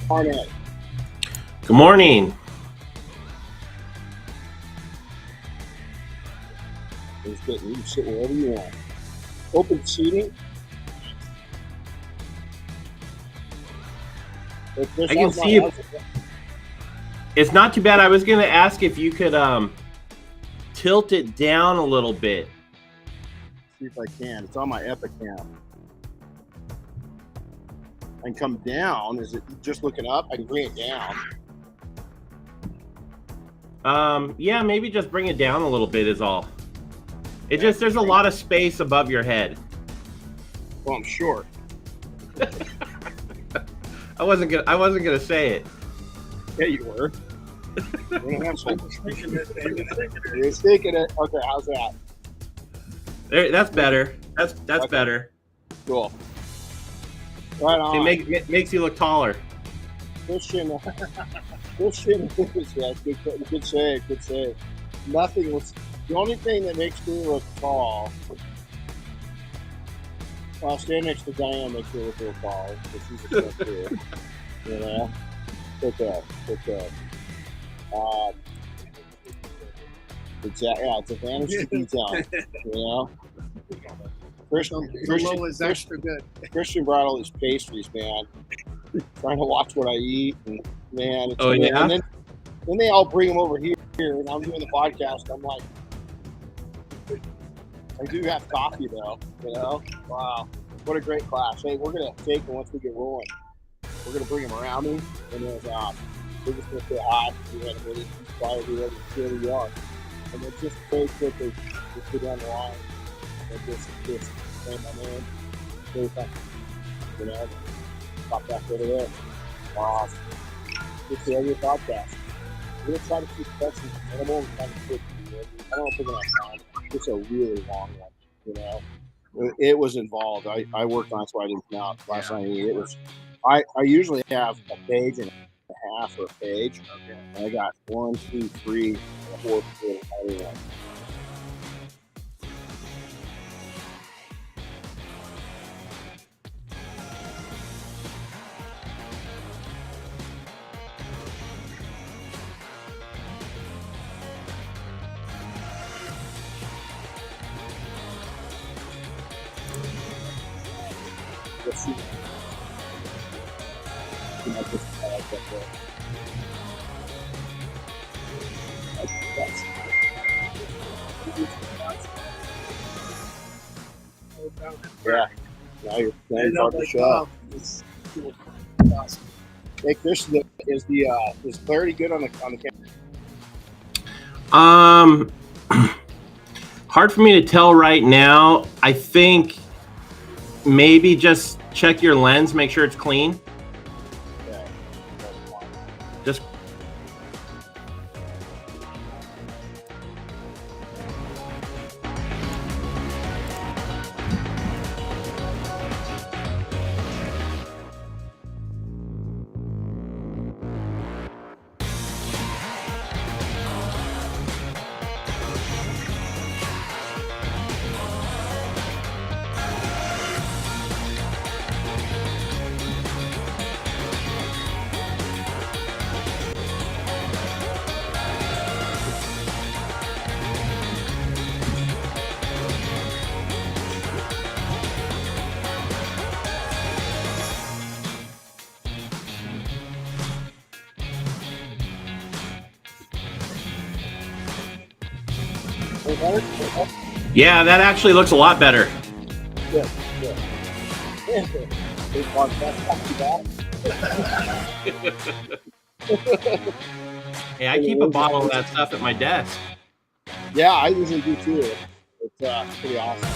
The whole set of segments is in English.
morning. Good morning. It's good. You can sit wherever you want. Open seating. I can see you. It's not too bad. I was going to ask if you could tilt it down a little bit. See if I can. It's on my Epicam. I can come down. Is it just looking up? I can bring it down. Yeah, maybe just bring it down a little bit is all. There's a lot of space above your head. Well, I'm short. I wasn't gonna say it. Yeah, you were. You're sticking it. Okay, how's that? There, that's better. That's Okay. better. Cool. Right on. It makes you look taller. Christian, yeah, good save, good save. Nothing was the only thing that makes me look tall. Well, stand next to Diane makes me look real tall, because she's a good too. You know, okay. Exactly. Yeah, it's advantage to be done. You know. Christian is extra good. Christian brought all these pastries, man. Trying to watch what I eat, and man, it's Oh, good. yeah? And then they all bring them over here, and I'm doing the podcast. I'm like, I do have coffee though, you know. Wow, what a great class! Hey, we're gonna take them once we get rolling. We're gonna bring them around me, and then we're just gonna say hi. We had a minute, fire here, here we are, and then just very quickly, just go down the line, and just say my name, say something, you know. Pop back over there. It's the other podcast. We're gonna try to keep questions minimal and kind of quick. I don't think enough time. It's a really long one, you know. It was involved. I worked on it, so I didn't come out last night. It was. I usually have a page and a half or a page, and I got 1, 2, 3, and a 4th. Let's see. Yeah. Now you're part of the show. Awesome. Hey, Chris, is clarity good on the camera? Hard for me to tell right now. I think maybe just check your lens, make sure it's clean. Yeah. Just yeah, that actually looks a lot better. Good. Big podcast, not too bad. Hey, I keep a bottle of that stuff at my desk. Yeah, I usually do too. It's pretty awesome.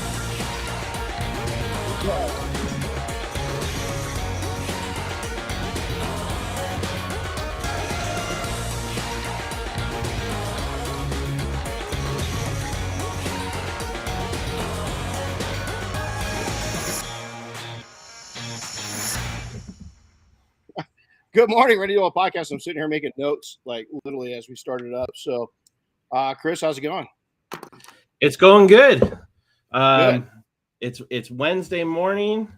Good morning, Renny Doyle Podcast. I'm sitting here making notes, like literally as we started up. So, Chris, how's it going? It's going good. Good. It's Wednesday morning.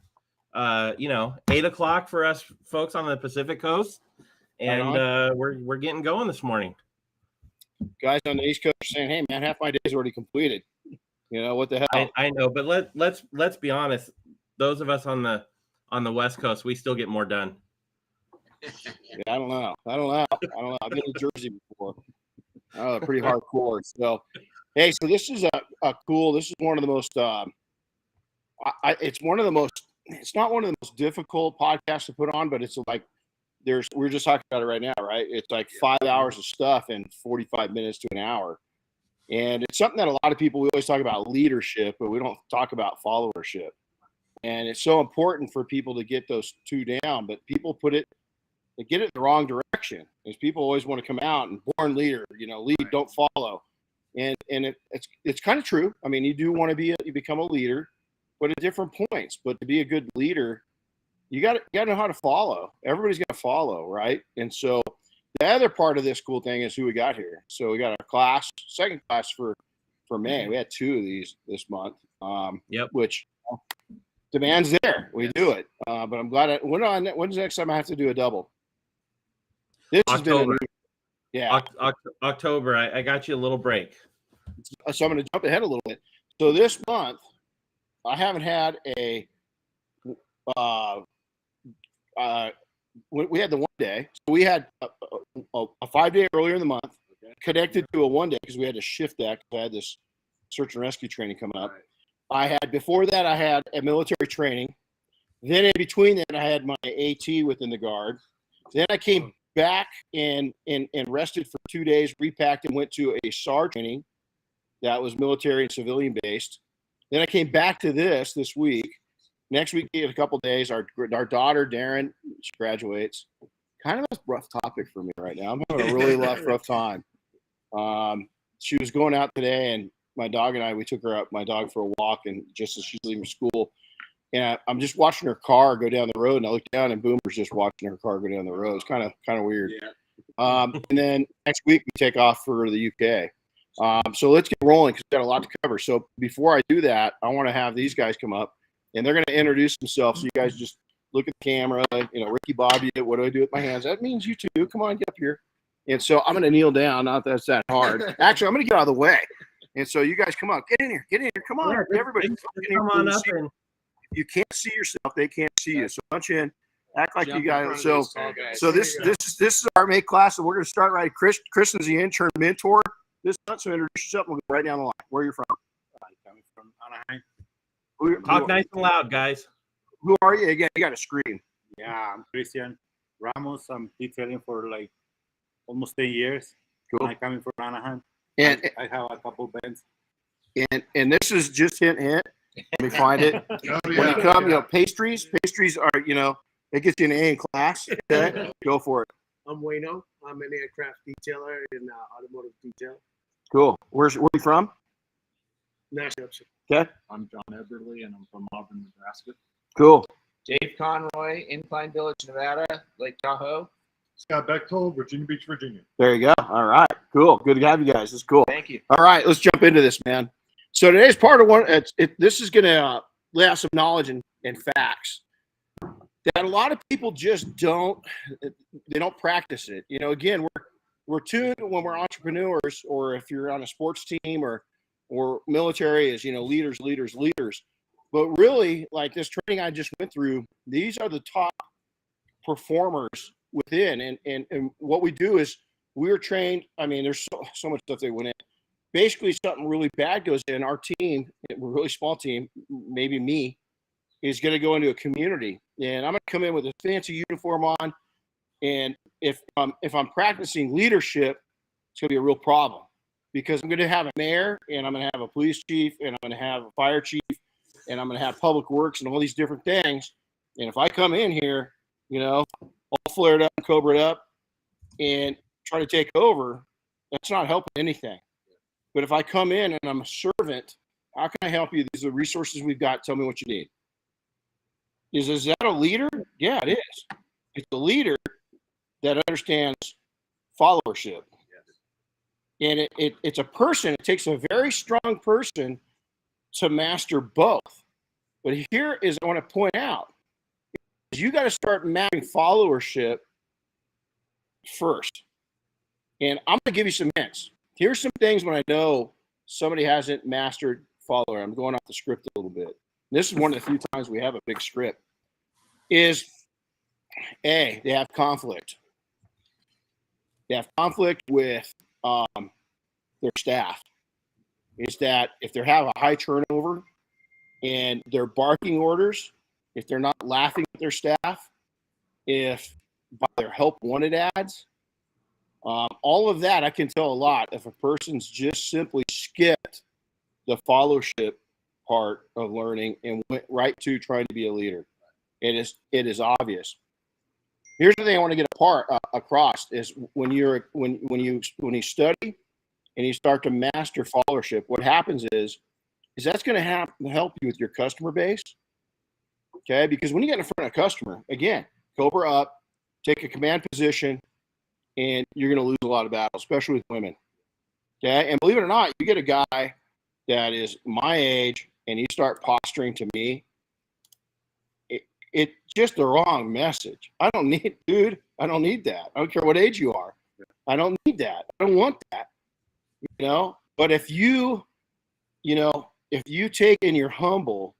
8 o'clock for us folks on the Pacific Coast, and we're getting going this morning. Guys on the East Coast are saying, "Hey, man, half my day's already completed." What the hell? I know, but let's be honest. Those of us on the West Coast, we still get more done. Yeah, I don't know. I've been in Jersey before. Pretty hardcore. So, hey, so this is a cool. This is one of the most. It's one of the most. It's not one of the most difficult podcasts to put on, but it's like we're just talking about it right now, right? It's like 5 hours of stuff in 45 minutes to an hour. And it's something that a lot of people, we always talk about leadership, but we don't talk about followership. And it's so important for people to get those two down, but people they get it the wrong direction. Because people always want to come out and born leader, lead, don't follow. And it's kind of true. I mean, you do want to you become a leader, but at different points. But to be a good leader, you got to know how to follow. Everybody's got to follow, right? And so the other part of this cool thing is who we got here. So we got our second class for May. We had 2 of these this month. Which demand's there. We do it. But I'm glad. When's the next time I have to do a double? This October. Has been October. I got you a little break. So I'm going to jump ahead a little bit. So this month, I haven't had we had the one day. So we had a 5-day earlier in the month, connected to a 1 day because we had to shift that because I had this search and rescue training coming up. Before that, I had a military training. Then in between that, I had my AT within the Guard. Then I came back and rested for 2 days, repacked, and went to a SAR training that was military and civilian based. Then I came back to this week. Next week, in a couple of days, our daughter, Darren, she graduates. Kind of a rough topic for me right now. I'm having a really rough time. She was going out today, and my dog and I, we took my dog for a walk, and just as she's leaving school, and I'm just watching her car go down the road, and I look down, and Boomer's just watching her car go down the road. It's kind of weird. Yeah. And then next week, we take off for the UK. So let's get rolling because we've got a lot to cover. So before I do that, I want to have these guys come up. And they're going to introduce themselves. So you guys just look at the camera. Ricky Bobby, what do I do with my hands? That means you two. Come on, get up here. And so I'm going to kneel down. Not that it's that hard. Actually, I'm going to get out of the way. And so you guys come on. Get in here. Come on. Yeah, everybody. Come on up. And you can't see yourself. They can't see you. So punch in. Act like you guys. So this is our May class. So we're going to start right. Chris is the intern mentor this month. So introduce yourself. We'll go right down the line. Where are you from? I'm coming from Anaheim. Talk nice and loud, guys. Who are you? Again, you got to scream. Yeah, I'm Christian Ramos. I'm detailing for like almost 10 years. Cool. I'm coming from Anaheim. And I have a couple bands. And this is just hint. Let me find it. When you come, pastries are, it gets you an A in class. Okay, go for it. I'm Wayno. I'm an aircraft detailer in automotive detail. Cool. Where are you from? Nashville. Okay. I'm John Eberly, and I'm from Auburn, Nebraska. Cool. Dave Conroy, Incline Village, Nevada, Lake Tahoe. Scott Bechtold, Virginia Beach, Virginia. There you go. All right. Cool. Good to have you guys. This is cool. Thank you. All right. Let's jump into this, man. So today's part of one. This is going to lay out some knowledge and facts that a lot of people just don't practice it. Again, we're tuned when we're entrepreneurs, or if you're on a sports team or military is, leaders. But really, like this training I just went through, these are the top performers within. And what we do is we're trained. I mean, there's so much stuff they went in. Basically, something really bad goes in. Our team, a really small team, maybe me, is going to go into a community. And I'm going to come in with a fancy uniform on. And if I'm practicing leadership, it's going to be a real problem. Because I'm going to have a mayor, and I'm going to have a police chief, and I'm going to have a fire chief, and I'm going to have public works and all these different things. And if I come in here, all flared up, cobraed up, and try to take over, that's not helping anything. But if I come in and I'm a servant, how can I help you? These are the resources we've got. Tell me what you need. Is that a leader? Yeah, it is. It's a leader that understands followership. And it's a person. It takes a very strong person to master both. But here is I want to point out you got to start mapping followership first. And I'm going to give you some hints. Here's some things when I know somebody hasn't mastered follower. I'm going off the script a little bit. This is one of the few times we have a big script. Is A, they have conflict. They have conflict with their staff. Is that if they have a high turnover and they're barking orders, if they're not laughing at their staff, if by their help wanted ads, all of that I can tell a lot if a person's just simply skipped the followership part of learning and went right to trying to be a leader. It is obvious. Here's the thing I want to get across is when you study and you start to master followership, what happens is that's going to help you with your customer base. Okay, because when you get in front of a customer, again, cobra up, take a command position, and you're going to lose a lot of battles, especially with women. Okay, and believe it or not, you get a guy that is my age and you start posturing to me, it's just the wrong message. I don't need that. I don't care what age you are. I don't need that. I don't want that. But if you take and you're humble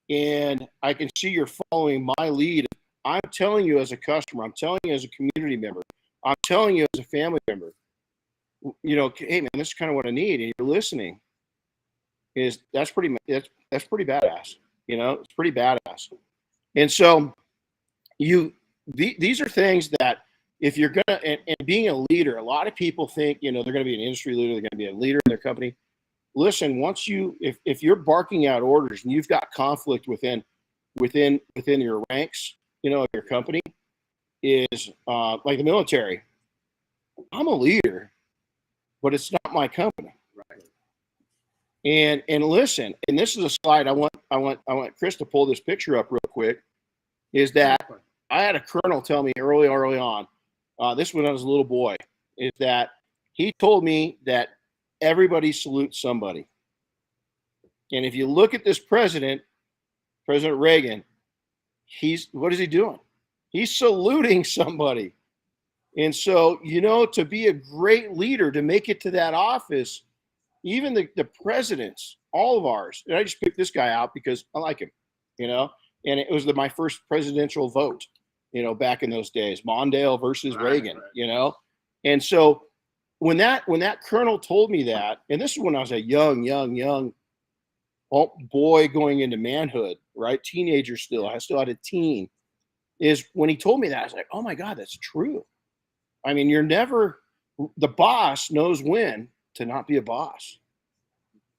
and I can see you're following my lead, I'm telling you as a customer, I'm telling you as a community member, I'm telling you as a family member, hey man, this is kind of what I need, and you're listening, that's pretty badass. It's pretty badass. And so these are things that if you're gonna and being a leader, a lot of people think they're gonna be an industry leader, they're gonna be a leader in their company. Listen, if you're barking out orders and you've got conflict within your ranks, of your company, is like the military. I'm a leader, but it's not my company. Right. And listen, and this is a slide I want Chris to pull this picture up real quick. Is that I had a colonel tell me early on, this when I was a little boy, is that he told me that everybody salutes somebody. And if you look at this President Reagan, what is he doing? He's saluting somebody. And so, to be a great leader, to make it to that office, even the presidents, all of ours, and I just picked this guy out because I like him, and it was my first presidential vote, back in those days, Mondale versus Reagan, and so when that colonel told me that, and this is when I was a young boy going into manhood, right? Teenager still. I still had a teen. Is when he told me that, I was like, oh my God, that's true. I mean, the boss knows when to not be a boss.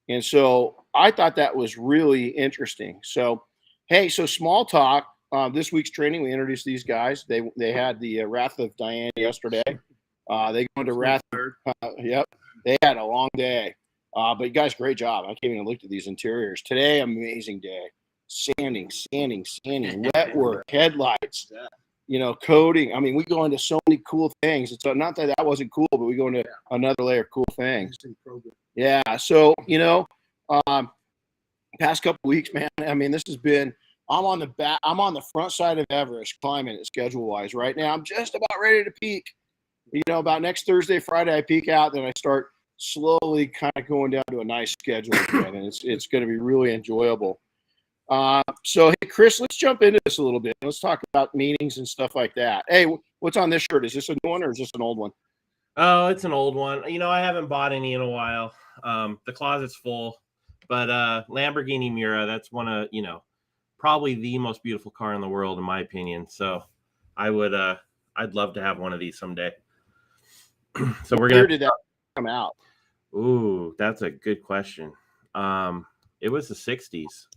And so I thought that was really interesting. So, hey, so small talk. This week's training, we introduced these guys. They had the Wrath of Diane yesterday. They go into Wrath. Yep. They had a long day. But you guys, great job. I came in and looked at these interiors. Today, amazing day. Sanding, wet work, headlights, coating. I mean, we go into so many cool things. It's not that wasn't cool, but we go into another layer of cool things. Yeah. So, past couple weeks, man, I mean, this has been, I'm on the front side of Everest climbing it schedule wise right now. I'm just about ready to peak. About next Thursday, Friday, I peak out, then I start slowly kind of going down to a nice schedule again. And it's going to be really enjoyable. So, hey, Chris, let's jump into this a little bit. Let's talk about meetings and stuff like that. Hey, what's on this shirt? Is this a new one or is this an old one? Oh, it's an old one. I haven't bought any in a while. The closet's full, but Lamborghini Mira, that's one of, probably the most beautiful car in the world, in my opinion. So I'd love to have one of these someday. So we're going to. Where did that come out? Ooh, that's a good question. It was the 60s.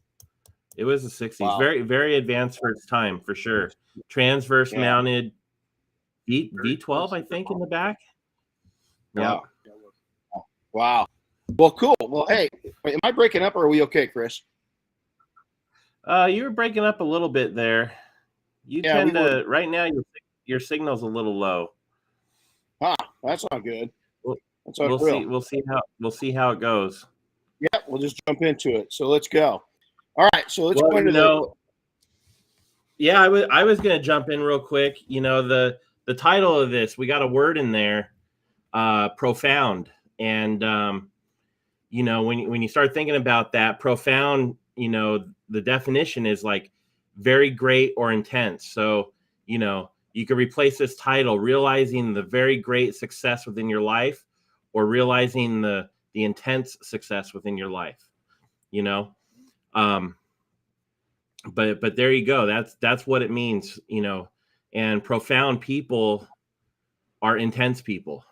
It was the 60s. Wow. Very, very advanced for its time, for sure. Transverse mounted V12, I think, in the back. Yeah. Wow. Well, cool. Well, hey, am I breaking up or are we okay, Chris? You were breaking up a little bit there. Right now, your signal's a little low. That's not good. We'll see how it goes. Yeah, we'll just jump into it. So let's go. All right, so let's go into Yeah, I was gonna jump in real quick. You know, the title of this, we got a word in there, profound. And you know, when you start thinking about that, profound, you know, the definition is like very great or intense. So, you know, you could replace this title, realizing the very great success within your life, or realizing the intense success within your life, you know. But there you go. That's what it means, you know. And profound people are intense people.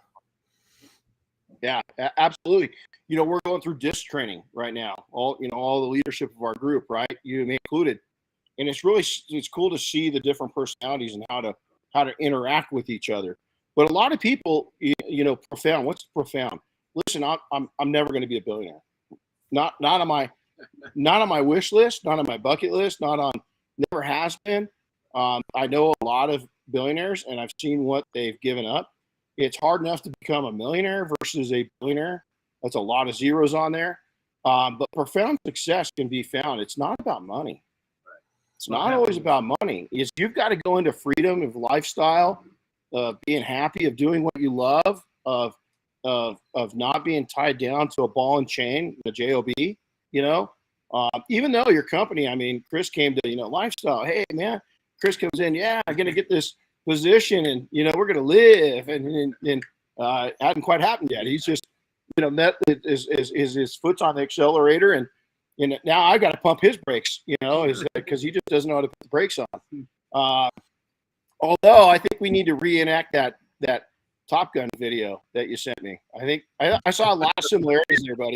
Yeah, absolutely. You know, we're going through disc training right now. All the leadership of our group, right? You me included. And it's cool to see the different personalities and how to interact with each other. But a lot of people, you know, profound. What's profound? Listen, I'm never going to be a billionaire. Not on my wish list, not on my bucket list, never has been. I know a lot of billionaires, and I've seen what they've given up. It's hard enough to become a millionaire versus a billionaire. That's a lot of zeros on there. But profound success can be found. It's not about money. It's not always about money. You've got to go into freedom of lifestyle, being happy, of doing what you love, of not being tied down to a ball and chain, the job. You know, even though your company, I mean, Chris came to, you know, lifestyle. Hey man, Chris comes in. Yeah, I'm gonna get this position, and you know, we're gonna live, and hadn't quite happened yet. He's just, you know, met his foot's on the accelerator, and now I got to pump his brakes, you know, because he just doesn't know how to put the brakes on. Although I think we need to reenact that Top Gun video that you sent me. I think I saw a lot of similarities there, buddy.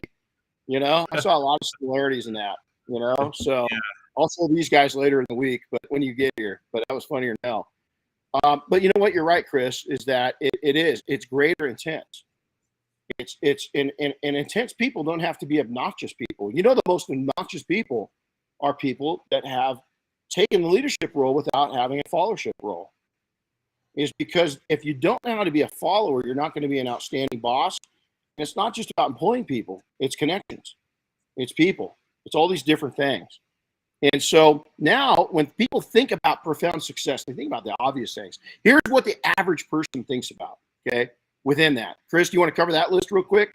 You know, I saw a lot of similarities in that. You know, so yeah. I'll show these guys later in the week, but when you get here. But that was funnier now. But you know what? You're right, Chris. Is that it's greater intense. It's and intense people don't have to be obnoxious people. You know, the most obnoxious people are people that have taken the leadership role without having a followership role. Is because if you don't know how to be a follower, you're not going to be an outstanding boss. And it's not just about employing people. It's connections. It's people. It's all these different things. And so now when people think about profound success, they think about the obvious things. Here's what the average person thinks about, okay? Within that. Chris, do you want to cover that list real quick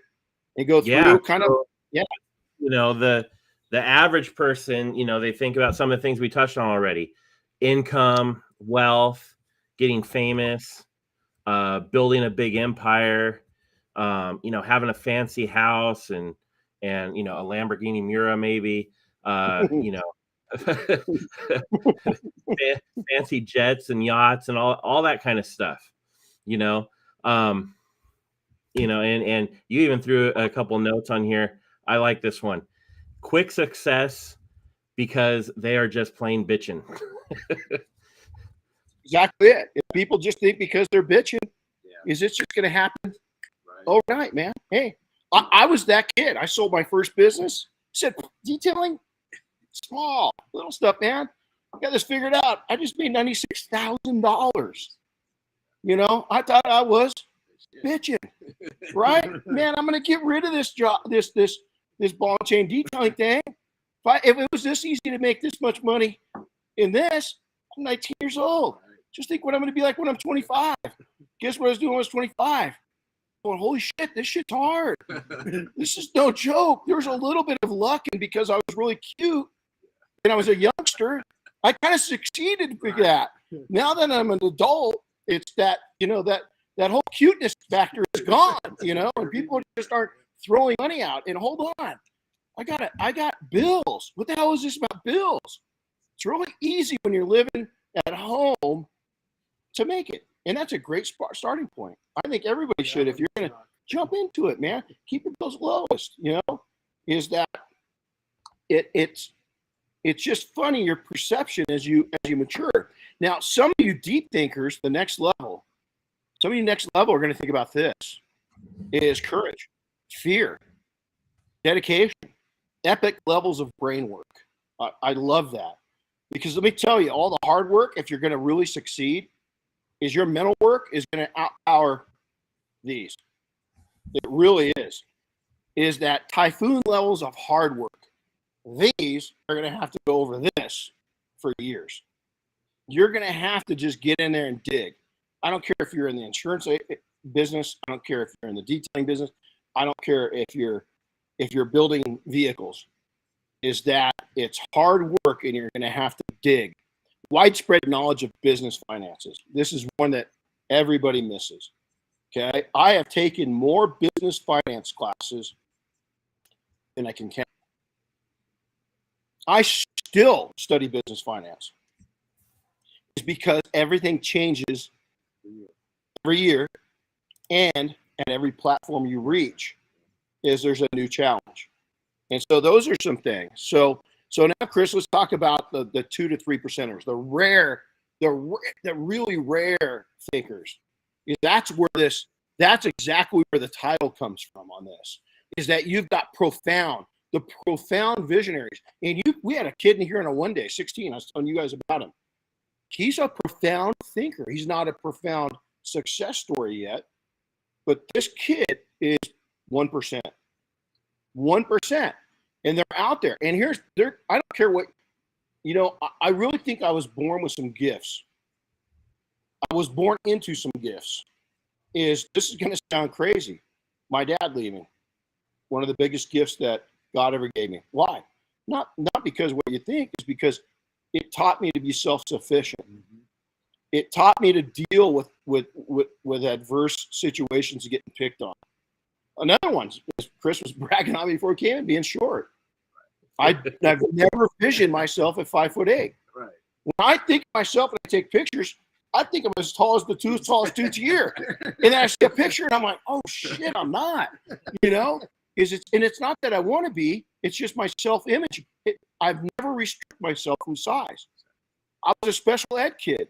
and go through You know, the average person, you know, they think about some of the things we touched on already. Income, wealth, getting famous, building a big empire, you know, having a fancy house and you know, a Lamborghini Mira maybe, you know, fancy jets and yachts and all that kind of stuff, you know. You know, and you even threw a couple notes on here. I like this one. Quick success because they are just plain bitching. Exactly it. If people just think because they're bitching, is it just going to happen overnight, man? Hey, I was that kid. I sold my first business. Said detailing, small, little stuff, man. I got this figured out. I just made $96,000. You know, I thought I was bitching, right? Man, I'm gonna get rid of this job, this ball and chain detailing thing. If it was this easy to make this much money in this, I'm 19 years old. Just think what I'm gonna be like when I'm 25. Guess what I was doing when I was 25? Going, holy shit, this shit's hard. This is no joke. There's a little bit of luck, and because I was really cute and I was a youngster, I kind of succeeded with that. Now that I'm an adult, it's that, you know, that whole cuteness factor is gone, you know, and people just aren't throwing money out. And hold on, I got bills. What the hell is this about bills? It's really easy when you're living at home to make it. And that's a great starting point. I think everybody should, if you're going to jump into it, man, keep your bills lowest, you know, is that it's just funny, your perception as you mature. Now, some of you deep thinkers, some of you next level are going to think about this. It is courage, fear, dedication, epic levels of brain work. I love that. Because let me tell you, all the hard work, if you're going to really succeed, is your mental work is going to outpower these. It really is. Is that typhoon levels of hard work. These are going to have to go over this for years. you're going to have to just get in there and dig. I don't care if you're in the insurance business. I don't care if you're in the detailing business. I don't care if you're building vehicles. Is that it's hard work and you're going to have to dig. Widespread knowledge of business finances. This is one that everybody misses. Okay, I have taken more business finance classes than I can count. I still study business finance. It's because everything changes every year, and at every platform you reach, there's a new challenge. And so those are some things. So now, Chris, let's talk about the 2 to 3%ers, the really rare thinkers. That's exactly where the title comes from on this, is that you've got the profound visionaries. And we had a kid in here on a one day, 16. I was telling you guys about him. He's a profound thinker. He's not a profound success story yet, but this kid is 1%. 1%. And they're out there. And I don't care what, I really think I was born with some gifts. I was born into some gifts. This is going to sound crazy. My dad leaving, one of the biggest gifts that God ever gave me. Why? Not because what you think, is because it taught me to be self-sufficient. Mm-hmm. It taught me to deal with adverse situations and getting picked on. Another one, Chris was bragging on me before he came in, being short. I've never visioned myself at 5'8". Right. When I think of myself and I take pictures, I think I'm as tall as the tallest dudes here. And then I see a picture and I'm like, oh shit, I'm not. It's not that I want to be, it's just my self-image. I've never restricted myself from size. I was a special ed kid.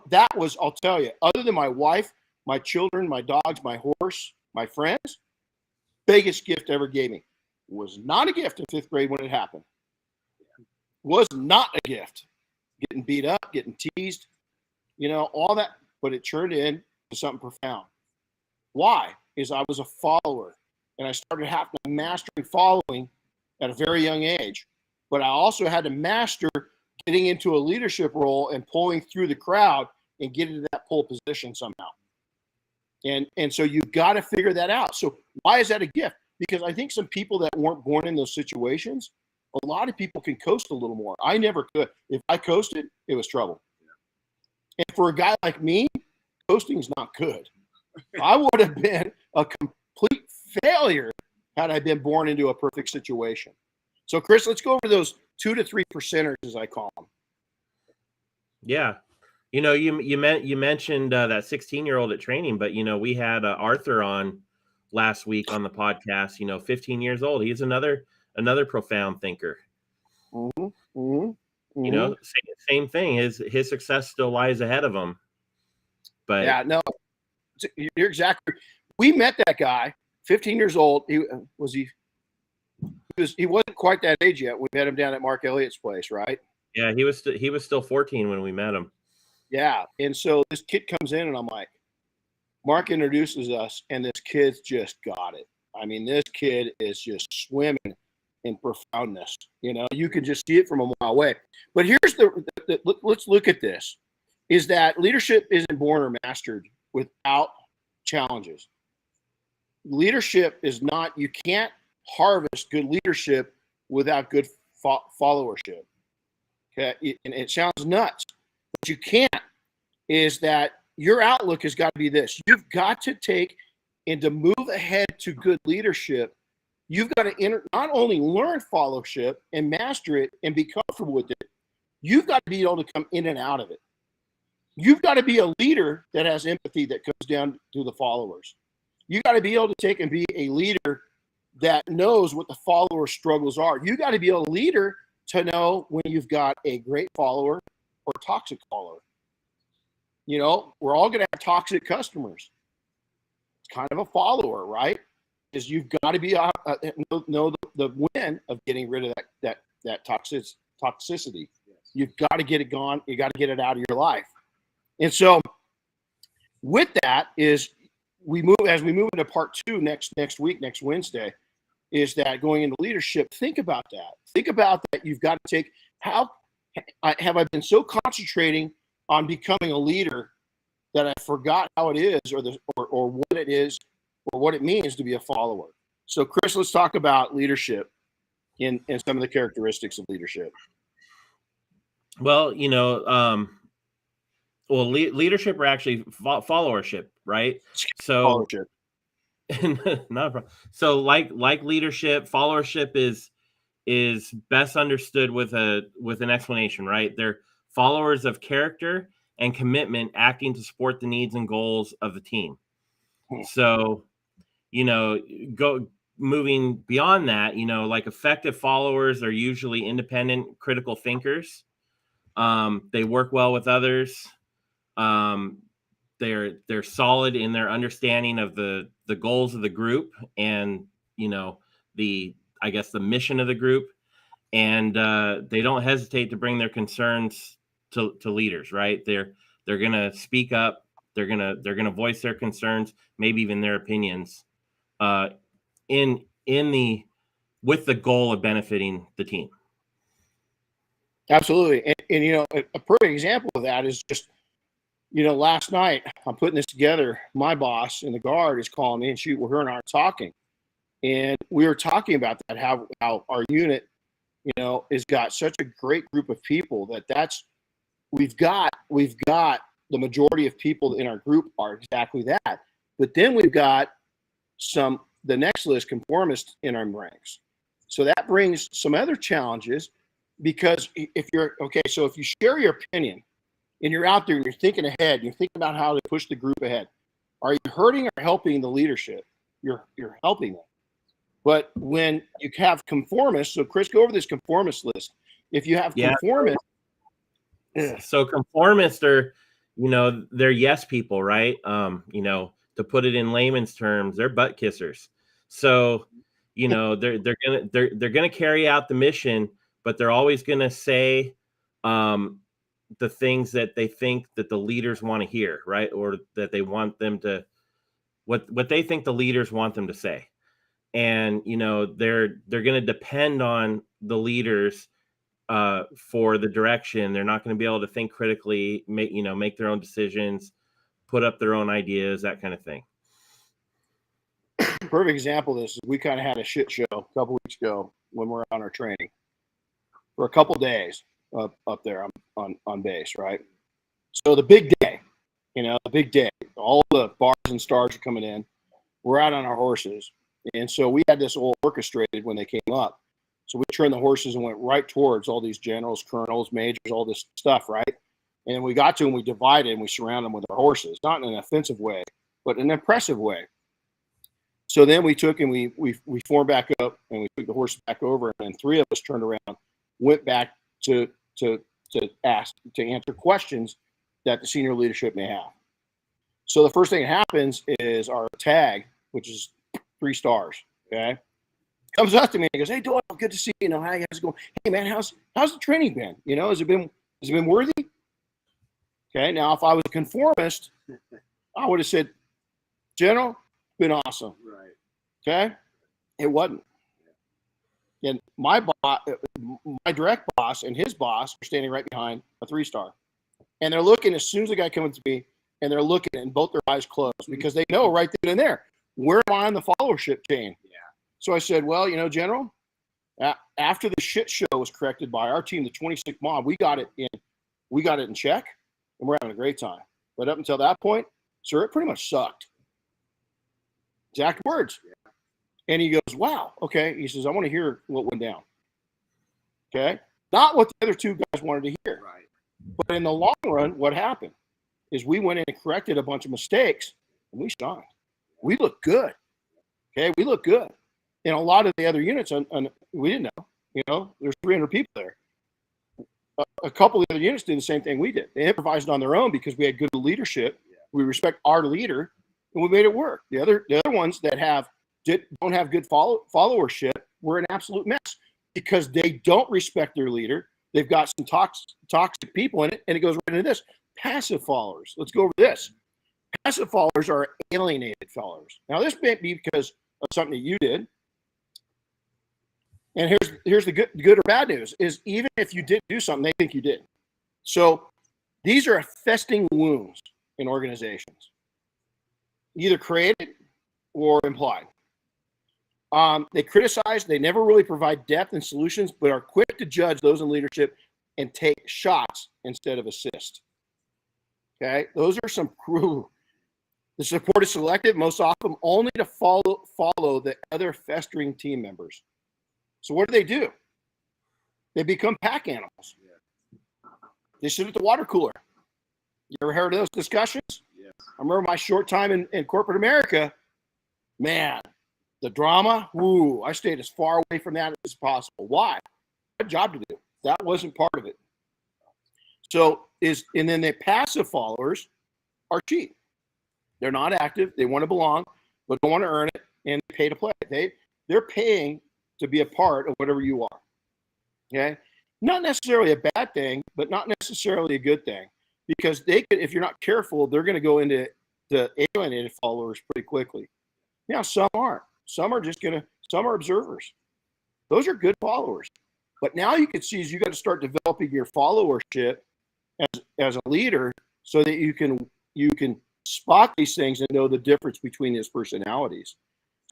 That was, I'll tell you, other than my wife, my children, my dogs, my horse, my friends, biggest gift ever gave me. Was not a gift in 5th grade when it happened. Was not a gift. Getting beat up, getting teased, all that, but it turned into something profound. Why? Is I was a follower, and I started having to master following at a very young age. But I also had to master getting into a leadership role and pulling through the crowd and getting to that pole position somehow. And so you've got to figure that out. So why is that a gift? Because I think some people that weren't born in those situations, a lot of people can coast a little more. I never could. If I coasted, it was trouble. And for a guy like me, coasting is not good. I would have been a complete failure had I been born into a perfect situation. So, Chris, let's go over those 2 to 3%ers, as I call them. Yeah. You mentioned that 16-year-old at training, but, we had Arthur on last week on the podcast, 15 years old. He's another profound thinker. Mm-hmm. Mm-hmm. Same thing. His success still lies ahead of him. But yeah, no, you're exactly. We met that guy, 15 years old. He wasn't quite that age yet. We met him down at Mark Elliott's place, right? Yeah, he was still 14 when we met him. Yeah, and so this kid comes in, and I'm like, Mark introduces us, and this kid's just got it. I mean, this kid is just swimming in profoundness. You can just see it from a mile away. But here's let's look at this, is that leadership isn't born or mastered without challenges. Leadership is not, you can't harvest good leadership without good followership. Okay, and it sounds nuts, but you can't, is that your outlook has got to be this. You've got to take, and to move ahead to good leadership, you've got to not only learn followership and master it and be comfortable with it, you've got to be able to come in and out of it. You've got to be a leader that has empathy that comes down to the followers. You got to be able to take and be a leader that knows what the follower struggles are. You got to be a leader to know when you've got a great follower or toxic follower. We're all going to have toxic customers. It's kind of a follower, right? Is you've got to be know the win of getting rid of that toxicity. Yes. You've got to get it gone. You got to get it out of your life. And so, with that is as we move into part 2 next week, next Wednesday, is that going into leadership. Think about that. Think about that. You've got to take have I been so concentrating on becoming a leader that I forgot how it is, or what it is, or what it means to be a follower? So, Chris, let's talk about leadership and some of the characteristics of leadership. Well, leadership or actually followership, right? So, Followership. not a problem. So, like leadership, followership is best understood with an explanation, right? They're followers of character and commitment, acting to support the needs and goals of the team. So, moving beyond that, like effective followers are usually independent, critical thinkers. They work well with others. They're solid in their understanding of the goals of the group and the mission of the group, and they don't hesitate to bring their concerns to leaders, right? They're gonna speak up. They're gonna voice their concerns, maybe even their opinions, with the goal of benefiting the team. Absolutely. And a perfect example of that is just, last night I'm putting this together. My boss in the guard is calling me, and her and I are talking. And we were talking about that, how our unit, has got such a great group of people we've got the majority of people in our group are exactly that. But then we've got the next list, conformists in our ranks. So that brings some other challenges, because if you share your opinion and you're out there and you're thinking ahead, and you're thinking about how to push the group ahead, are you hurting or helping the leadership? You're helping them. But when you have conformists, so Chris, go over this conformist list. If you have conformists. So conformists are, they're yes people, right? To put it in layman's terms, they're butt kissers. So, they're gonna carry out the mission, but they're always gonna say the things that they think that the leaders want to hear, right? Or that they want them to, what they think the leaders want them to say. And, they're going to depend on the leaders for the direction. They're not going to be able to think critically, make their own decisions, put up their own ideas, that kind of thing. Perfect example of this is we kind of had a shit show a couple weeks ago when we were on our training for a couple days up there on base, right? So the big day, all the bars and stars are coming in. We're out on our horses. And so we had this all orchestrated when they came up. So we turned the horses and went right towards all these generals, colonels, majors, all this stuff, right? And we got to them, we divided, and we surrounded them with our horses, not in an offensive way, but in an impressive way. So then we took and we formed back up, and we took the horses back over, and then three of us turned around, went back to answer questions that the senior leadership may have. So the first thing that happens is our tag, which is 3 stars, okay, comes up to me and goes, "Hey, Doyle, good to see you. How you guys going? Hey, man, how's the training been? Has it been worthy?" Okay, now if I was a conformist, I would have said, "General, been awesome." Right. Okay, it wasn't. And my direct boss and his boss are standing right behind a 3-star, and they're looking as soon as the guy comes to me, and they're looking, and both their eyes closed because they know right then and there, where am I on the followership chain? Yeah. So I said, well, General, after the shit show was corrected by our team, the 26th Mob, we got it in check, and we're having a great time. But up until that point, sir, it pretty much sucked. Exact words. Yeah. And he goes, wow, okay. He says, I want to hear what went down. Okay? Not what the other 2 guys wanted to hear. Right. But in the long run, what happened is we went in and corrected a bunch of mistakes, and we shined. We look good. Okay, we look good. And a lot of the other units, we didn't know. There's 300 people there. A couple of the other units did the same thing we did. They improvised on their own because we had good leadership. Yeah. We respect our leader, and we made it work. The other ones that don't have good followership were an absolute mess because they don't respect their leader. They've got some toxic people in it, and it goes right into this. Passive followers. Let's go over this. Passive followers are alienated followers. Now, this may be because of something that you did. And here's the good or bad news is even if you did do something, they think you did. So these are festering wounds in organizations, either created or implied. They criticize, they never really provide depth and solutions, but are quick to judge those in leadership and take shots instead of assist. Okay, those are some crew. The support is selective, most often only to follow the other festering team members. So what do? They become pack animals. They sit at the water cooler. You ever heard of those discussions? Yes. I remember my short time in corporate America. Man, the drama, I stayed as far away from that as possible. Why? I had a job to do. That wasn't part of it. And then the passive followers are cheap. They're not active. They want to belong, but don't want to earn it, and they pay to play. They're paying to be a part of whatever you are. Okay? Not necessarily a bad thing, but not necessarily a good thing, because if you're not careful, they're going to go into the alienated followers pretty quickly. Now, some aren't. Some are observers. Those are good followers. But now you can see is you got to start developing your followership as a leader so that you can spot these things and know the difference between his personalities.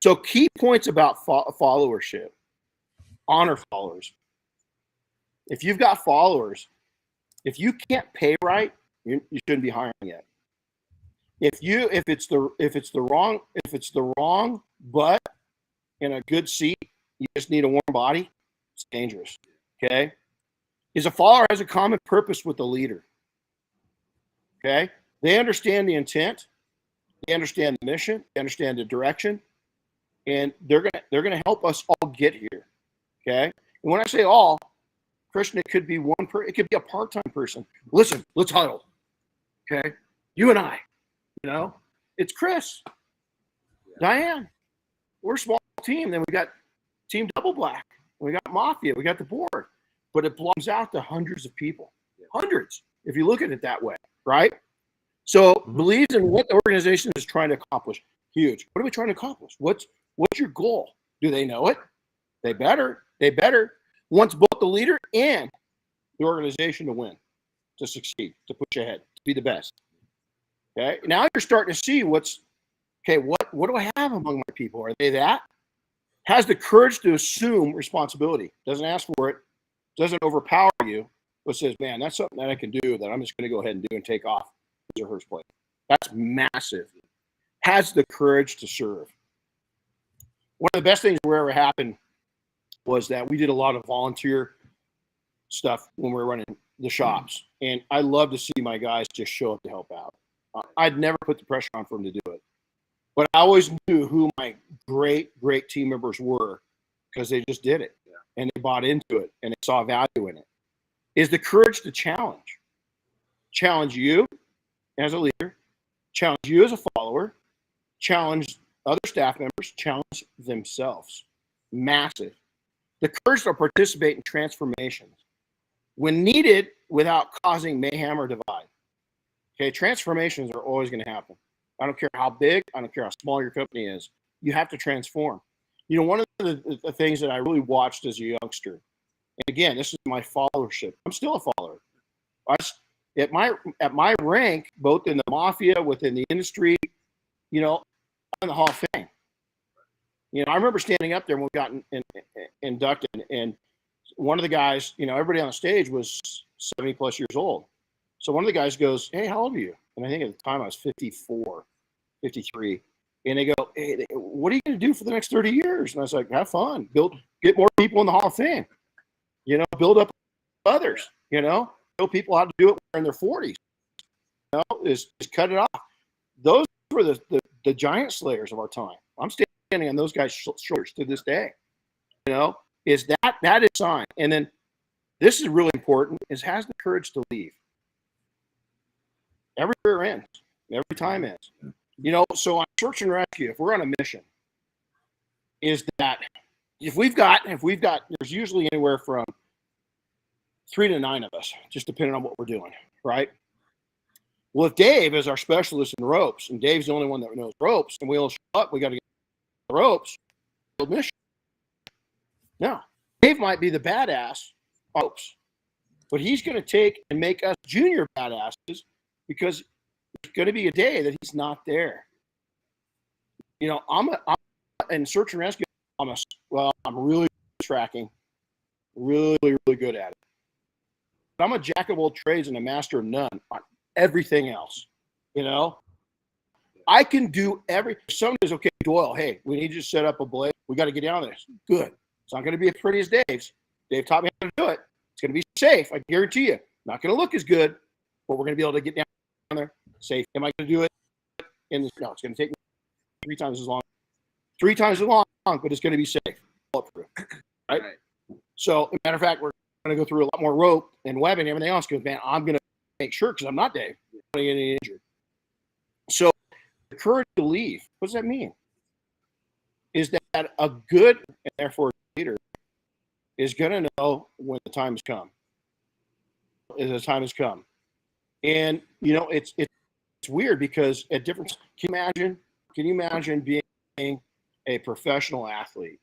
So key points about followership: honor followers. If you've got followers, if you can't pay right, you shouldn't be hiring it. If it's the wrong butt in a good seat, you just need a warm body, it's dangerous. Okay? Is a follower has a common purpose with the leader. Okay? They understand the intent, they understand the mission, they understand the direction, and they're gonna help us all get here. Okay? And when I say all, Christian, it could be it could be a part-time person. Listen, let's huddle. Okay? You and I, it's Chris, Diane. We're a small team. Then we got Team Double Black. We got Mafia. We got the board. But it belongs out to hundreds of people. Hundreds, if you look at it that way, right? So believes in what the organization is trying to accomplish. Huge. What are we trying to accomplish? What's your goal? Do they know it? They better. Wants both the leader and the organization to win, to succeed, to push ahead, to be the best. Okay. Now you're starting to see what do I have among my people? Are they that? Has the courage to assume responsibility. Doesn't ask for it. Doesn't overpower you. But says, man, that's something that I can do that I'm just going to go ahead and do and take off his or her plate. That's massive. Has the courage to serve. One of the best things that ever happened was that we did a lot of volunteer stuff when we were running the shops. And I love to see my guys just show up to help out. I'd never put the pressure on for them to do it. But I always knew who my great team members were because they just did it. And they bought into it and they saw value in it. Is the courage to challenge. Challenge you as a leader. Challenge you as a follower. Challenge other staff members. Challenge themselves. Massive. The courage to participate in transformations when needed without causing mayhem or divide. Okay, transformations are always going to happen. I don't care how big, I don't care how small your company is. You have to transform. One of the things that I really watched as a youngster, and again, this is my followership. I'm still a follower. At my rank, both in the mafia, within the industry, I'm in the Hall of Fame. I remember standing up there when we got inducted, and one of the guys, everybody on the stage was 70 plus years old. So one of the guys goes, "Hey, how old are you?" And I think at the time I was 54, 53. And they go, "Hey, what are you going to do for the next 30 years?" And I was like, "Have fun, get more people in the Hall of Fame, build up others, show people how to do it when they're in their 40s, is cut it off." Those were the giant slayers of our time. I'm standing on those guys' shoulders to this day. Is that is a sign. And then this is really important: is has the courage to leave. Every career ends. Every time ends. So on search and rescue, if we're on a mission, is that if we've got, there's usually anywhere from 3 to 9 of us, just depending on what we're doing, right? Well, if Dave is our specialist in ropes, and Dave's the only one that knows ropes, and we all show up, we got to get the ropes, mission. No, Dave might be the badass, but he's going to take and make us junior badasses because there's going to be a day that he's not there. I'm in search and rescue. I'm really tracking, really, really good at it. But I'm a jack of all trades and a master of none on everything else. I can do someone says, okay, Doyle, hey, we need you to set up a blade. We got to get down there. Good. It's not going to be as pretty as Dave's. Dave taught me how to do it. It's going to be safe. I guarantee you. Not going to look as good, but we're going to be able to get down there safe. Am I going to do it? No, it's going to take me 3 times as long. 3 times as long, but it's going to be safe. Right? So, matter of fact, we're going to go through a lot more rope and webbing and everything else because, man, I'm going to make sure because I'm not Dave. I'm going to get injured. So, the courage to leave, what does that mean? Is that a good and therefore leader is going to know when the time has come. And, it's weird because at different, can you imagine being a professional athlete?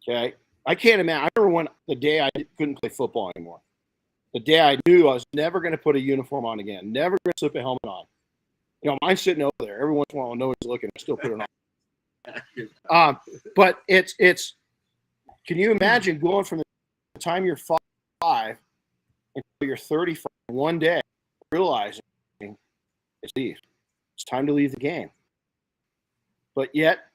Okay. I can't imagine. I remember when the day I couldn't play football anymore, the day I knew I was never going to put a uniform on again, never going to slip a helmet on. Mine's sitting over there. Every once in a while, nobody's looking. I still put it on. But it's. Can you imagine going from the time you're 5 until you're 35, one day, realizing it's time to leave the game. But yet,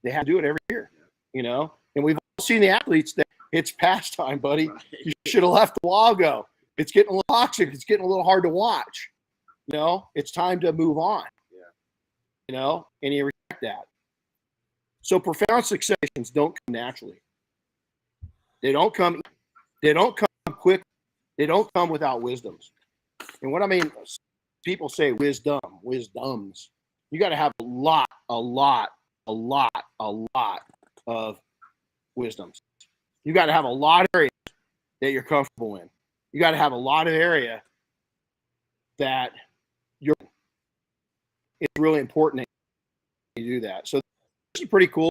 they have to do it every year, And we've all seen the athletes that it's past time, buddy. Right. You should have left a while ago. It's getting a little toxic. It's getting a little hard to watch. It's time to move on. Yeah. And you respect that. So profound successions don't come naturally. They don't come quick. They don't come without wisdoms. And what I mean, people say wisdoms. You got to have a lot of wisdoms. You got to have a lot of areas that you're comfortable in. You got to have a lot of area that it's really important that you do that. So this is pretty cool.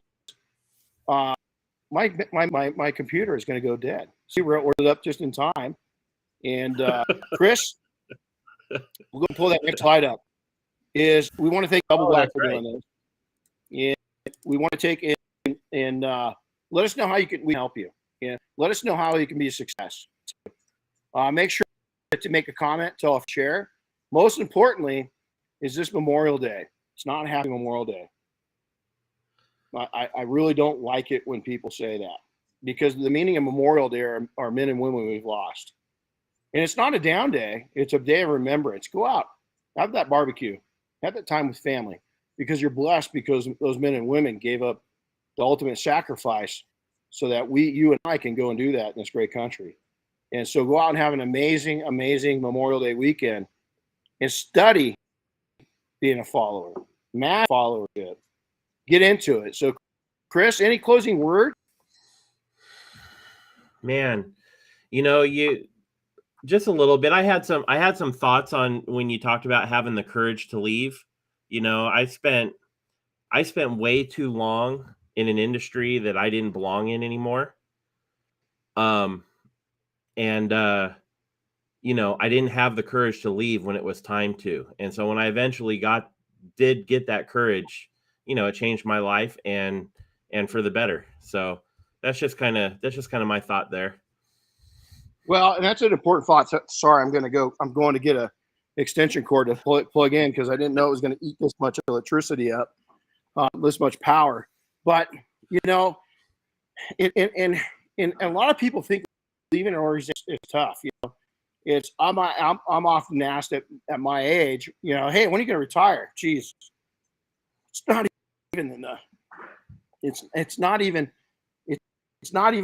My computer is going to go dead. See, we're ordered up just in time. And Chris, we'll go pull that next slide up. We want to thank Double Black for doing this. And we want to take it and let us know how we can help you. Yeah, let us know how you can be a success. Make sure to make a comment, tell a share. Most importantly, is this Memorial Day. It's not a happy Memorial Day. I really don't like it when people say that because the meaning of Memorial Day are men and women we've lost. And it's not a down day. It's a day of remembrance. Go out, have that barbecue, have that time with family because you're blessed because those men and women gave up the ultimate sacrifice so that you and I can go and do that in this great country. And so go out and have an amazing, amazing Memorial Day weekend and study being a follower, mass followership. Get into it. So, Chris, any closing word? Man, you just a little bit. I had some thoughts on when you talked about having the courage to leave. I spent way too long in an industry that I didn't belong in anymore. I didn't have the courage to leave when it was time to. And so when I eventually did get that courage, it changed my life and for the better. So that's just kind of my thought there. Well, and that's an important thought. Sorry, I'm going to get a extension cord to plug in because I didn't know it was going to eat this much electricity up, this much power. But and a lot of people think leaving an organization is tough. I'm often asked at my age, hey, when are you going to retire? Jeez, it's not even it's not even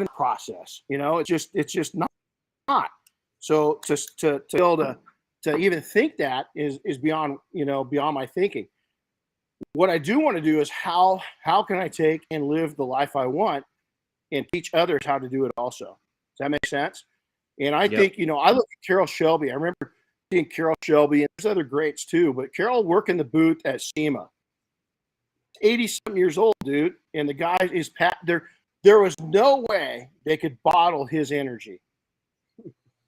a process. It's just not. So to be able to even think that is beyond my thinking. What I do want to do is how can I take and live the life I want and teach others how to do it also. Does that make sense? And I think, I look at Carol Shelby. I remember seeing Carol Shelby, and there's other greats too, but Carol worked in the booth at SEMA. 80-something years old, dude. And the guy is There was no way they could bottle his energy.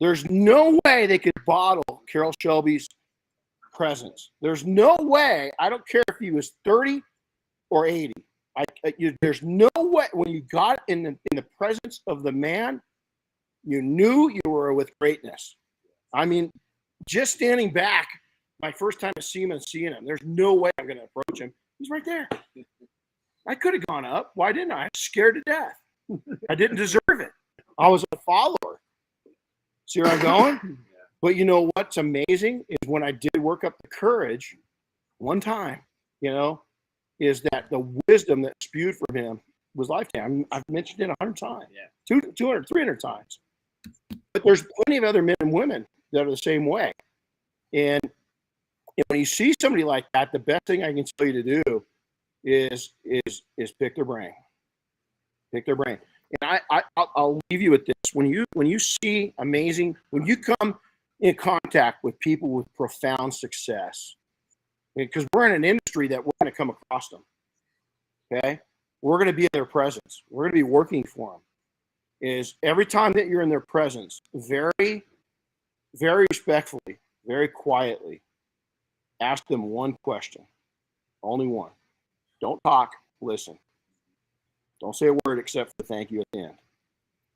There's no way they could bottle Carol Shelby's presence. There's no way. I don't care if he was 30 or 80. There's no way. When you got in the presence of the man, you knew you were with greatness. I mean, just standing back, my first time seeing him, there's no way I'm going to approach him. He's right there. I could have gone up. Why didn't I? I was scared to death. I didn't deserve it. I was a follower. See where I'm going? But you know what's amazing is when I did work up the courage one time, is that the wisdom that spewed from him was lifetime. I've mentioned it 100 times, 200, 300 times. But there's plenty of other men and women that are the same way. And when you see somebody like that, the best thing I can tell you to do is pick their brain. Pick their brain. And I'll leave you with this. When you see amazing, when you come in contact with people with profound success, because we're in an industry that we're going to come across them. Okay, we're going to be in their presence. We're going to be working for them. Is every time that you're in their presence, very, very respectfully, very quietly, ask them one question, only one. Don't talk. Listen. Don't say a word except for thank you at the end.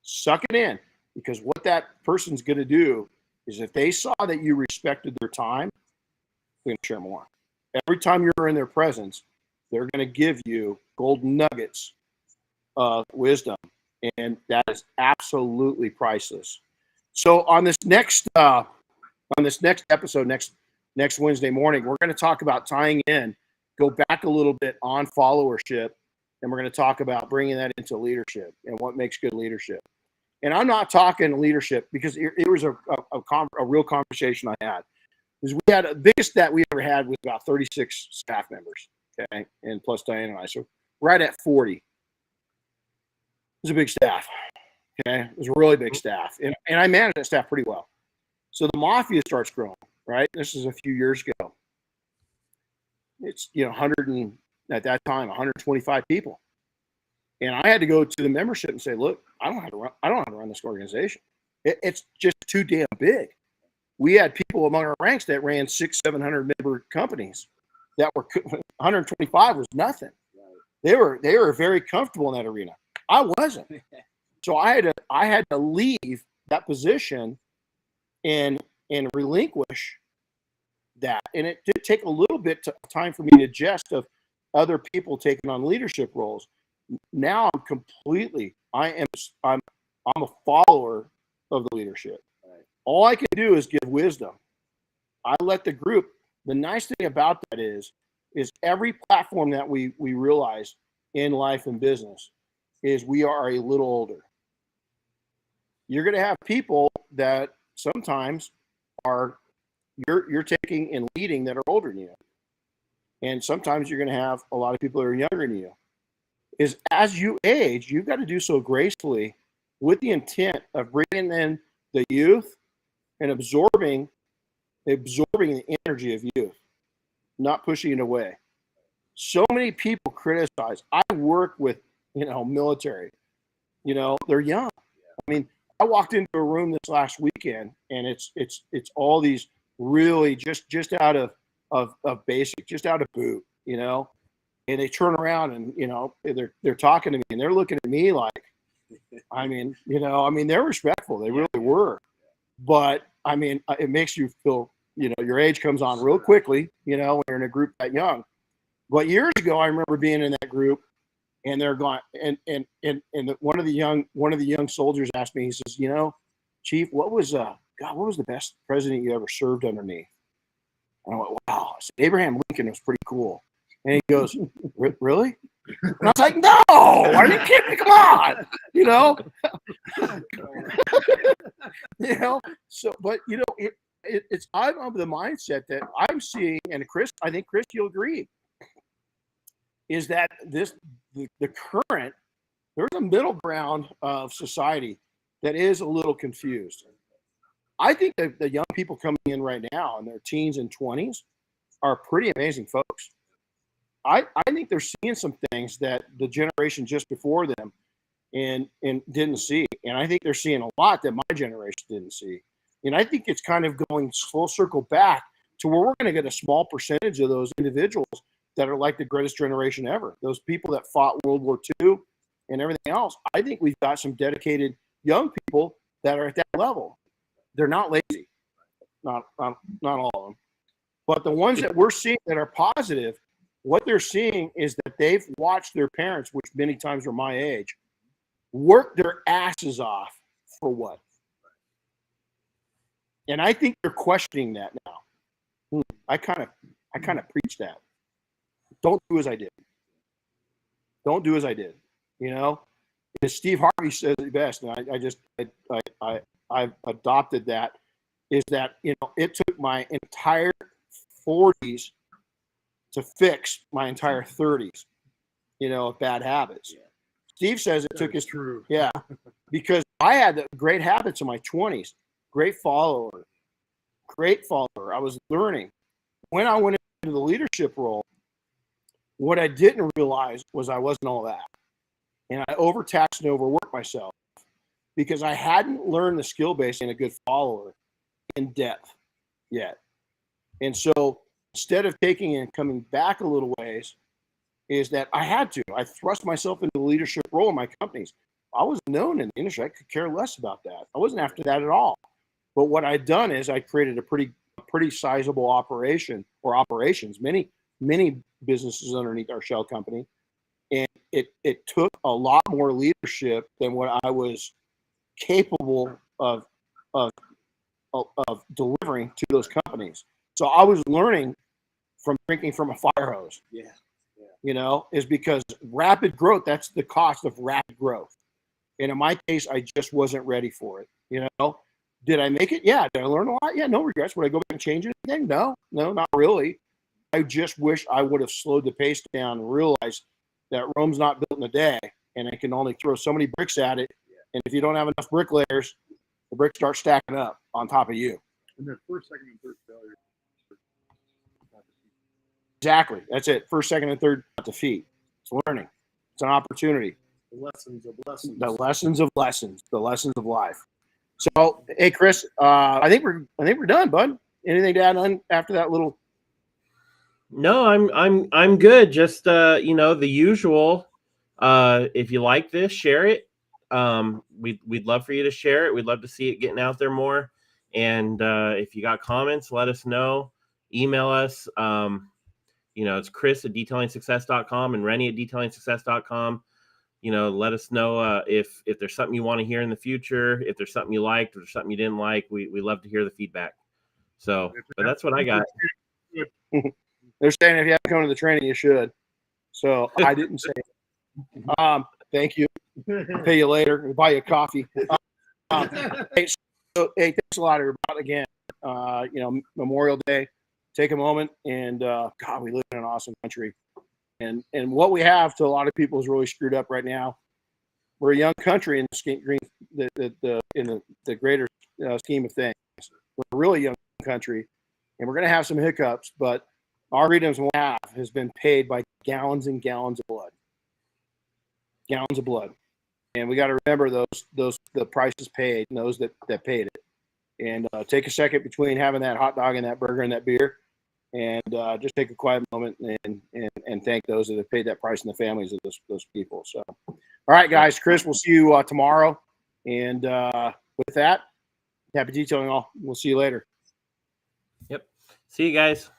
Suck it in, because what that person's going to do is if they saw that you respected their time, they're going to share more. Every time you're in their presence, they're going to give you golden nuggets of wisdom, and that is absolutely priceless. So on this next episode, next Wednesday morning, we're going to talk about tying in, go back a little bit on followership, and we're going to talk about bringing that into leadership and what makes good leadership. And I'm not talking leadership because it was a real conversation I had. Because we had the biggest that we ever had was about 36 staff members, okay, and plus Diane and I. So we're right at 40. It was a big staff, okay. It was a really big staff, and I managed that staff pretty well. So the mafia starts growing, right? This is a few years ago. It's 100 and at that time 125 people, and I had to go to the membership and say, look, I don't have to run this organization. It's just too damn big. We had people among our ranks that ran 600-700 member companies that were 125 was nothing. They were very comfortable in that arena. I wasn't. So I had to leave that position and relinquish that. And it did take a little bit of time for me to adjust of other people taking on leadership roles. Now I'm a follower of the leadership. All I can do is give wisdom. I let the group. The nice thing about that is every platform that we realize in life and business is we are a little older. You're going to have people that sometimes you're taking and leading that are older than you, and sometimes you're going to have a lot of people that are younger than you. Is as you age, you've got to do so gracefully with the intent of bringing in the youth and absorbing the energy of youth, not pushing it away. So many people criticize. I work with, military, they're young. I mean, I walked into a room this last weekend and it's all these really just out of basic, just out of boot, and they turn around and, they're talking to me and they're looking at me like, they're respectful. They really were. But it makes you feel, your age comes on real quickly, when you're in a group that young. But years ago, I remember being in that group, and they're going, and one of the young soldiers asked me, he says, Chief, what was the best president you ever served underneath? And I went, wow. I said, Abraham Lincoln was pretty cool. And he goes, really? And I was like, no, are you kidding me? Come on, So, but it's I'm of the mindset that I'm seeing, and I think Chris, you'll agree, is that the current, there's a middle ground of society that is a little confused. I think that the young people coming in right now in their teens and 20s are pretty amazing folks. I think they're seeing some things that the generation just before them and didn't see. And I think they're seeing a lot that my generation didn't see. And I think it's kind of going full circle back to where we're going to get a small percentage of those individuals that are like the greatest generation ever. Those people that fought World War II and everything else. I think we've got some dedicated young people that are at that level. They're not lazy, not all of them. But the ones that we're seeing that are positive, what they're seeing is that they've watched their parents, which many times were my age, work their asses off for what? And I think they're questioning that now. I kind of preach that. Don't do as I did. Don't do as I did. You know, as Steve Harvey says it best, and I've adopted that. Is that, you know, it took my entire 40s to fix my entire 30s, you know, of bad habits. Yeah. Steve says it took his true. Yeah, because I had the great habits in my 20s. Great follower. I was learning. When I went into the leadership role, what I didn't realize was I wasn't all that. And I overtaxed and overworked myself because I hadn't learned the skill base in a good follower in depth yet. And so instead of taking and coming back a little ways, is that I had to. I thrust myself into the leadership role in my companies. I was known in the industry. I could care less about that. I wasn't after that at all. But what I'd done is I created a pretty sizable operation or operations, many businesses underneath our shell company. And it took a lot more leadership than what I was capable of delivering to those companies. So I was learning from drinking from a fire hose. Yeah. You know, is because rapid growth, that's the cost of rapid growth. And in my case, I just wasn't ready for it. You know, did I make it? Yeah. Did I learn a lot? Yeah. No regrets. Would I go back and change anything? No, not really. I just wish I would have slowed the pace down and realized that Rome's not built in a day, and I can only throw so many bricks at it. And if you don't have enough bricklayers, the bricks start stacking up on top of you. And then first, second, and third failure. Exactly. That's it. First, second, and third defeat. It's learning. It's an opportunity. The lessons of lessons. The lessons of lessons. The lessons of life. So, hey, Chris, I think we're done, bud. Anything to add on after that little? No, I'm good. Just you know, the usual. If you like this, share it. We'd love for you to share it. We'd love to see it getting out there more. And if you got comments, let us know. Email us. You know, it's Chris at detailingsuccess.com and Renny at detailingsuccess.com. You know, let us know if there's something you want to hear in the future, if there's something you liked, or there's something you didn't like. We love to hear the feedback. So, but that's what I got. They're saying if you haven't come to the training, you should. So I didn't say it. Thank you. I'll pay you later. We'll buy you a coffee. Hey, thanks a lot, everybody. Again, you know, Memorial Day. Take a moment and God, we live in an awesome country. And what we have to a lot of people is really screwed up right now. We're a young country in the greater scheme of things. We're a really young country, and we're going to have some hiccups, but our freedoms we have has been paid by gallons and gallons of blood. Gallons of blood. And we got to remember the prices paid and those that paid it. And take a second between having that hot dog and that burger and that beer, and just take a quiet moment and thank those that have paid that price and the families of those people. So, all right, guys, Chris, we'll see you tomorrow. And with that, happy detailing all. We'll see you later. Yep. See you guys.